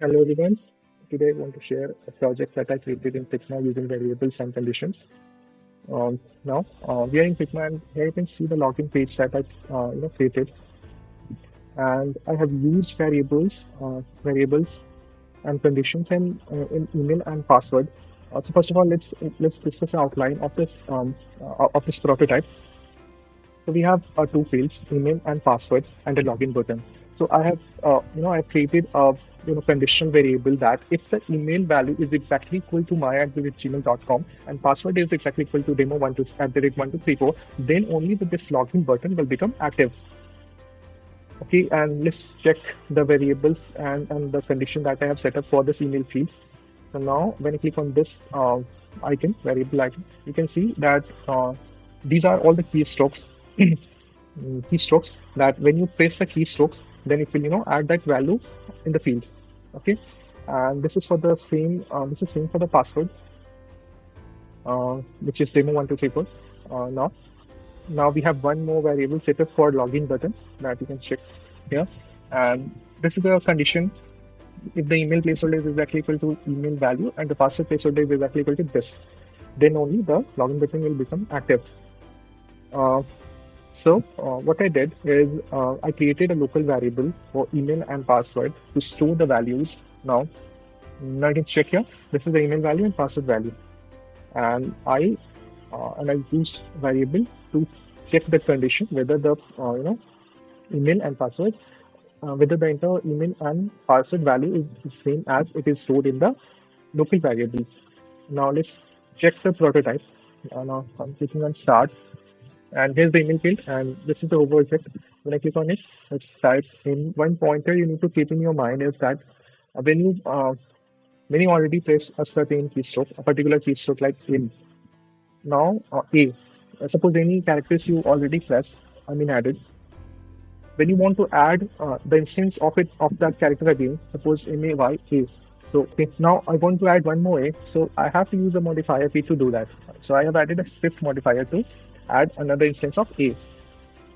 Hello everyone. Today I want to share a project that I created in Figma using variables and conditions. Now, we are in Figma and here you can see the login page that I created, and I have used variables and conditions in email and password. So first of all, let's discuss the outline of this prototype. So we have two fields, email and password, and a login button. So I've created a conditional variable that if the email value is exactly equal to my@gmail.com and password is exactly equal to demo12@1234, then only this login button will become active. Okay, and let's check the variables and the condition that I have set up for this email field. So now, when you click on this variable icon, you can see that these are all the keystrokes, keystrokes that when you press the keystrokes, then it will add that value in the field. Okay, and this is for the same. This is same for the password, which is demo1234. Now, we have one more variable set up for login button that you can check here, and this is the condition. If the email placeholder is exactly equal to email value and the password placeholder is exactly equal to this, then only the login button will become active. Uh, so what I did is I created a local variable for email and password to store the values. Now I can check here. This is the email value and password value, and I used variable to check the condition whether the email and password whether the entire email and password value is the same as it is stored in the local variable. Now let's check the prototype. Now I'm clicking on start, and here's the email field, and this is the overall object. When I click on it, let's type in one pointer you need to keep in your mind is that uh, when you uh, when you already press a certain keystroke, a particular keystroke like in now A, suppose any characters you already pressed, added. When you want to add the instance of that character again, suppose MAY A. So now I want to add one more A, so I have to use a modifier P to do that. So I have added a shift modifier to add another instance of A.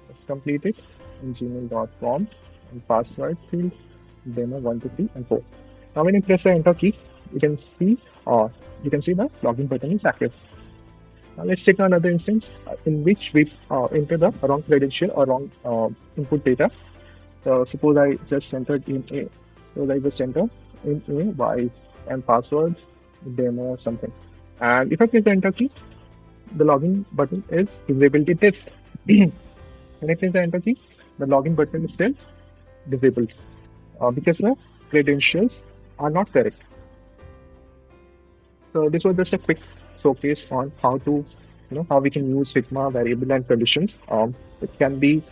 Let's complete it in gmail.com and password field demo 1, 2, 3, and 4. Now when you press the enter key, you can see uh, the login button is active. Now let's check another instance in which we enter the wrong credential or wrong input data. So suppose I just entered in A. So I just enter in A Y and password demo or something. And if I press the enter key, the login button is disabled. It is. When I press the enter key, the login button is still disabled because the credentials are not correct. So this was just a quick showcase on how to, how we can use Figma variable and conditions. It can be,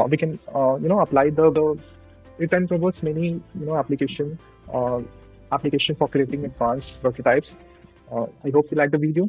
we can, apply the it can covers many, application for creating advanced prototypes. I hope you like the video.